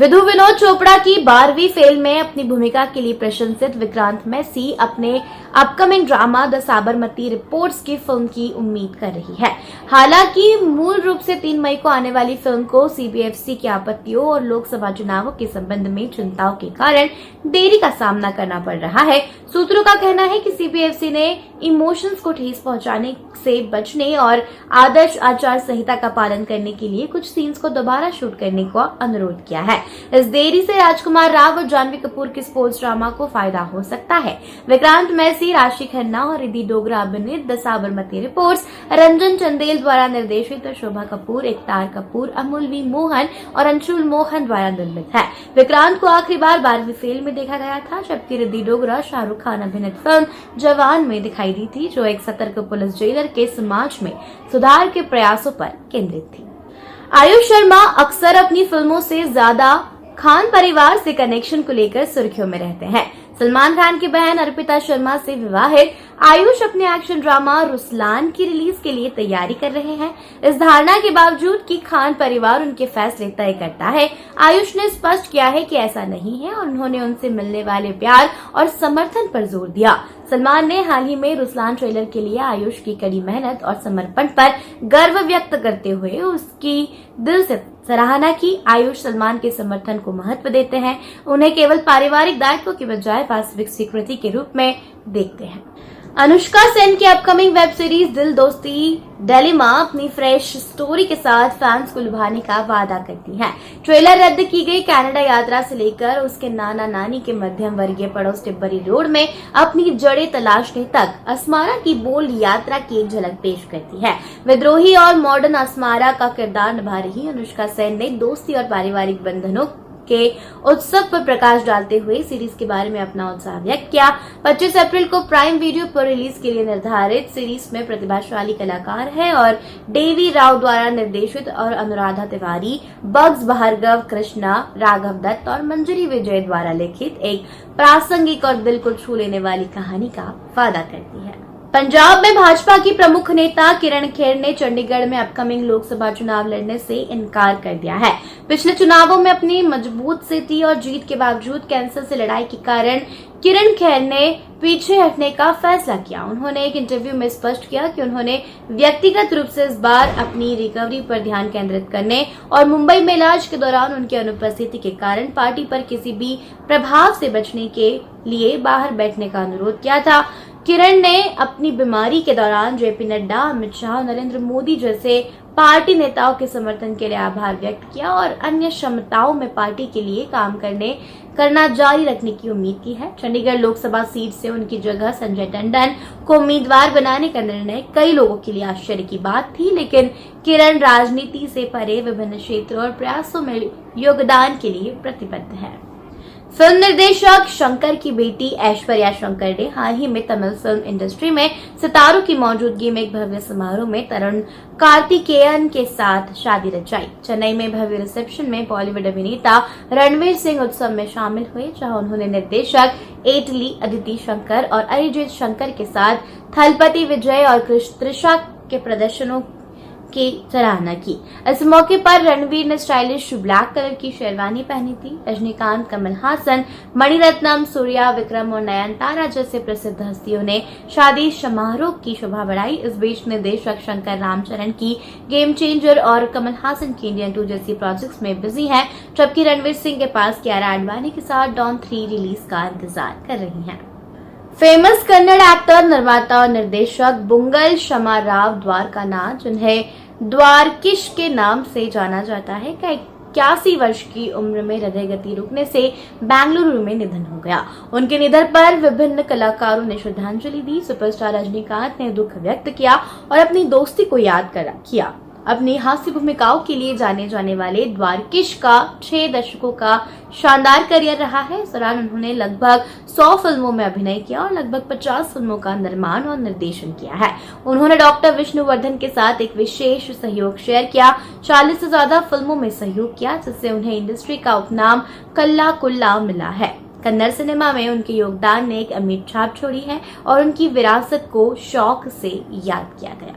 विधु विनोद चोपड़ा की 12वीं फेल में अपनी भूमिका के लिए प्रशंसित विक्रांत मैसी अपने upcoming drama the Sabarmati reports की फिल्म की उम्मीद कर रही है। हालांकि मूल रूप से 3 मई को आने वाली फिल्म को सीबीएफसी की आपत्तियों और लोकसभा चुनावों के संबंध में चिंताओं के कारण देरी का सामना करना पड़ रहा है। सूत्रों का कहना है कि सीबीएफसी ने इमोशंस को ठेस पहुंचाने से बचने और आदर्श आचार संहिता का पालन करने के लिए कुछ सीन्स को दोबारा शूट करने का अनुरोध किया है। इस देरी से राजकुमार राव और जानवी कपूर के स्पोर्ट्स ड्रामा को फायदा हो सकता है। विक्रांत मैसी, राशि खन्ना और रिद्धि डोगरा अभिनीत द साबरमती रिपोर्ट्स रंजन चंदेल द्वारा निर्देशित और शोभा कपूर, एकतार कपूर, अमूल वी मोहन और अंशुल मोहन द्वारा निर्मित है। विक्रांत को आखिरी बार 12वीं फेल में देखा गया था, जबकि रिद्धि डोगरा शाहरुख खान अभिनीत फिल्म जवान में दिखाई दी थी, जो एक सतर्क पुलिस जेलर के समाज में सुधार के प्रयासों पर केंद्रित थी। आयुष शर्मा अक्सर अपनी फिल्मों से ज्यादा खान परिवार से कनेक्शन को लेकर सुर्खियों में रहते हैं। सलमान खान की बहन अर्पिता शर्मा से विवाहित आयुष अपने एक्शन ड्रामा रुस्लान की रिलीज के लिए तैयारी कर रहे हैं। इस धारणा के बावजूद कि खान परिवार उनके फैसले तय करता है, आयुष ने स्पष्ट किया है कि ऐसा नहीं है और उन्होंने उनसे मिलने वाले प्यार और समर्थन पर जोर दिया। सलमान ने हाल ही में रुस्लान ट्रेलर के लिए आयुष की कड़ी मेहनत और समर्पण पर गर्व व्यक्त करते हुए उसकी दिल से सराहना की। आयुष सलमान के समर्थन को महत्व देते हैं, उन्हें केवल पारिवारिक दायित्व की बजाय वास्तविक स्वीकृति के रूप में देखते हैं। अनुष्का सेन की अपकमिंग वेब सीरीज दिल दोस्ती डिलेमा अपनी फ्रेश स्टोरी के साथ फैंस को लुभाने का वादा करती है। ट्रेलर रद्द की गई कनाडा यात्रा से लेकर उसके नाना नानी के मध्यम वर्गीय पड़ोस टिब्बरी रोड में अपनी जड़ें तलाशने तक अस्मारा की बोल्ड यात्रा की एक झलक पेश करती है। विद्रोही और मॉडर्न अस्मारा का किरदार निभा रही अनुष्का सेन ने दोस्ती और पारिवारिक बंधनों के उत्सव पर प्रकाश डालते हुए सीरीज के बारे में अपना उत्साह व्यक्त किया। 25 अप्रैल को प्राइम वीडियो पर रिलीज के लिए निर्धारित सीरीज में प्रतिभाशाली कलाकार है और देवी राव द्वारा निर्देशित और अनुराधा तिवारी, बग्स भार्गव, कृष्णा, राघव दत्त और मंजरी विजय द्वारा लिखित एक प्रासंगिक और दिल को छू लेने वाली कहानी का वादा करती है। पंजाब में भाजपा की प्रमुख नेता किरण खेर ने चंडीगढ़ में अपकमिंग लोकसभा चुनाव लड़ने से इनकार कर दिया है। पिछले चुनावों में अपनी मजबूत स्थिति और जीत के बावजूद कैंसर से लड़ाई के कारण किरण खेर ने पीछे हटने का फैसला किया। उन्होंने एक इंटरव्यू में स्पष्ट किया कि उन्होंने व्यक्तिगत रूप से इस बार अपनी रिकवरी पर ध्यान केंद्रित करने और मुंबई में इलाज के दौरान उनकी अनुपस्थिति के कारण पार्टी पर किसी भी प्रभाव से बचने के लिए बाहर बैठने का अनुरोध किया था। किरण ने अपनी बीमारी के दौरान जेपी नड्डा, अमित शाह और नरेंद्र मोदी जैसे पार्टी नेताओं के समर्थन के लिए आभार व्यक्त किया और अन्य क्षमताओं में पार्टी के लिए काम करना जारी रखने की उम्मीद की है। चंडीगढ़ लोकसभा सीट से उनकी जगह संजय टंडन को उम्मीदवार बनाने का निर्णय कई लोगों के लिए आश्चर्य की बात थी, लेकिन किरण राजनीति से परे विभिन्न क्षेत्रों और प्रयासों में योगदान के लिए प्रतिबद्ध है। फिल्म निर्देशक शंकर की बेटी ऐश्वर्या शंकर ने हाल ही में तमिल फिल्म इंडस्ट्री में सितारों की मौजूदगी में एक भव्य समारोह में तरुण कार्तिकेयन के साथ शादी रचाई। चेन्नई में भव्य रिसेप्शन में बॉलीवुड अभिनेता रणवीर सिंह उत्सव में शामिल हुए, जहां उन्होंने निर्देशक एटली अदिति शंकर और अरिजीत शंकर के साथ थलपति विजय और त्रिशा के प्रदर्शनों की सराहना की। इस मौके पर रणवीर ने स्टाइलिश ब्लैक कलर की शेरवानी पहनी थी। रजनीकांत, कमल हासन, मणिरत्नम, सूर्या, विक्रम और नयनतारा जैसे प्रसिद्ध हस्तियों ने शादी समारोह की शोभा बढ़ाई। इस बीच निर्देशक शंकर रामचरण की गेम चेंजर और कमल हासन की इंडियन 2 जैसी प्रोजेक्ट्स में बिजी हैं, जबकि रणवीर सिंह के पास कियारा आडवाणी के साथ डॉन 3 रिलीज का इंतजार कर रही हैं। फेमस कन्नड़ एक्टर, निर्माता और निर्देशक बुंगल शमा राव द्वारकानाथ, जिन्हें द्वारकीश के नाम से जाना जाता है, का 81 वर्ष की उम्र में हृदय गति रुकने से बेंगलुरु में निधन हो गया। उनके निधन पर विभिन्न कलाकारों ने श्रद्धांजलि दी। सुपरस्टार रजनीकांत ने दुख व्यक्त किया और अपनी दोस्ती को याद किया। अपनी हास्य भूमिकाओं के लिए जाने जाने वाले द्वारकीश का 6 दशकों का शानदार करियर रहा है। इस दौरान उन्होंने लगभग 100 फिल्मों में अभिनय किया और लगभग 50 फिल्मों का निर्माण और निर्देशन किया है। उन्होंने डॉक्टर विष्णुवर्धन के साथ एक विशेष सहयोग शेयर किया, 40 से ज्यादा फिल्मों में सहयोग किया, जिससे उन्हें इंडस्ट्री का उपनाम कल्ला कुल्ला मिला है। कन्नड़ सिनेमा में उनके योगदान ने एक अमिट छाप छोड़ी है और उनकी विरासत को शौक से याद किया गया।